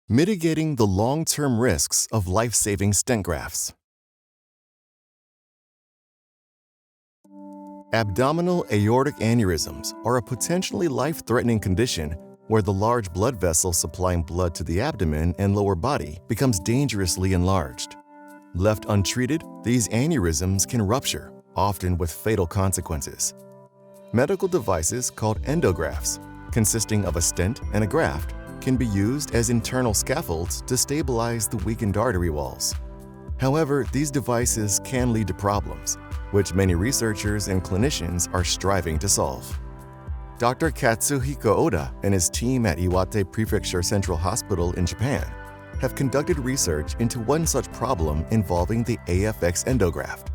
Mitigating the long-term risks of life-saving stent grafts. Abdominal aortic aneurysms are a potentially life-threatening condition where the large blood vessel supplying blood to the abdomen and lower body becomes dangerously enlarged. Left untreated, these aneurysms can rupture, often with fatal consequences. Medical devices called endografts, consisting of a stent and a graft, can be used as internal scaffolds to stabilize the weakened artery walls. However, these devices can lead to problems, which many researchers and clinicians are striving to solve. Dr. Katsuhiko Oda and his team at Iwate Prefecture Central Hospital in Japan have conducted research into one such problem involving the AFX endograft,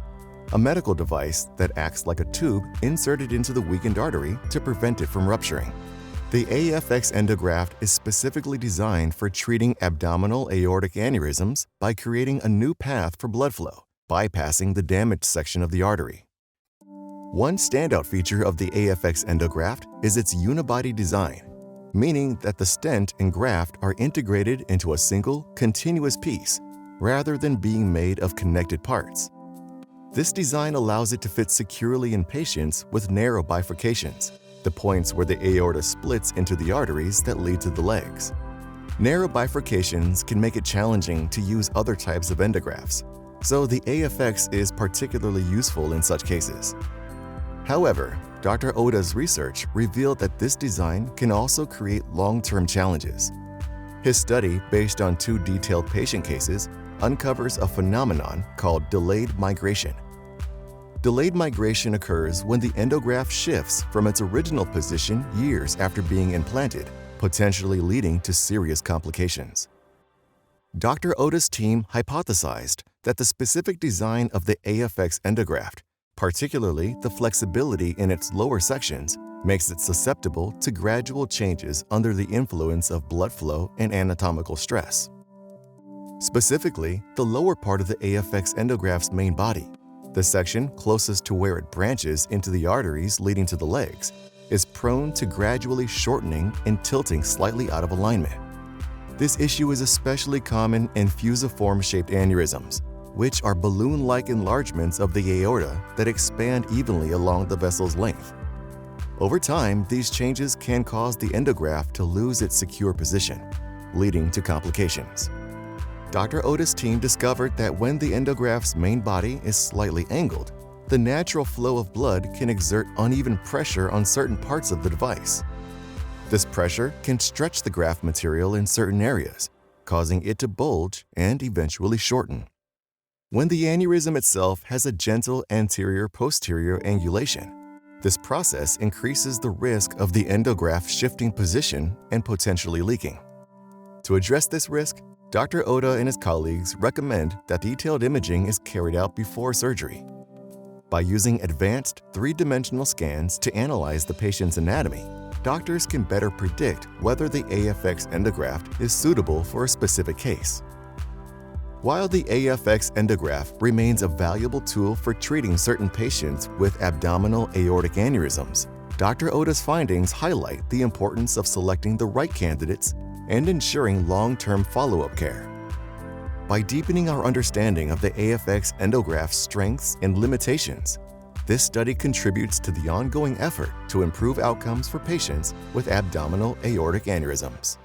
a medical device that acts like a tube inserted into the weakened artery to prevent it from rupturing. The AFX endograft is specifically designed for treating abdominal aortic aneurysms by creating a new path for blood flow, bypassing the damaged section of the artery. One standout feature of the AFX endograft is its unibody design, meaning that the stent and graft are integrated into a single, continuous piece, rather than being made of connected parts. This design allows it to fit securely in patients with narrow bifurcations, the points where the aorta splits into the arteries that lead to the legs. Narrow bifurcations can make it challenging to use other types of endografts, so the AFX is particularly useful in such cases. However, Dr. Oda's research revealed that this design can also create long-term challenges. His study, based on 2 detailed patient cases, uncovers a phenomenon called delayed migration. Delayed migration occurs when the endograft shifts from its original position years after being implanted, potentially leading to serious complications. Dr. Oda's team hypothesized that the specific design of the AFX endograft, particularly the flexibility in its lower sections, makes it susceptible to gradual changes under the influence of blood flow and anatomical stress. Specifically, the lower part of the AFX endograft's main body, the section closest to where it branches into the arteries leading to the legs, is prone to gradually shortening and tilting slightly out of alignment. This issue is especially common in fusiform-shaped aneurysms, which are balloon-like enlargements of the aorta that expand evenly along the vessel's length. Over time, these changes can cause the endograft to lose its secure position, leading to complications. Dr. Oda's team discovered that when the endograft's main body is slightly angled, the natural flow of blood can exert uneven pressure on certain parts of the device. This pressure can stretch the graft material in certain areas, causing it to bulge and eventually shorten. When the aneurysm itself has a gentle anterior-posterior angulation, this process increases the risk of the endograft shifting position and potentially leaking. To address this risk, Dr. Oda and his colleagues recommend that detailed imaging is carried out before surgery. By using advanced 3-dimensional scans to analyze the patient's anatomy, doctors can better predict whether the AFX endograft is suitable for a specific case. While the AFX endograft remains a valuable tool for treating certain patients with abdominal aortic aneurysms, Dr. Oda's findings highlight the importance of selecting the right candidates and ensuring long-term follow-up care. By deepening our understanding of the AFX endograft's strengths and limitations, this study contributes to the ongoing effort to improve outcomes for patients with abdominal aortic aneurysms.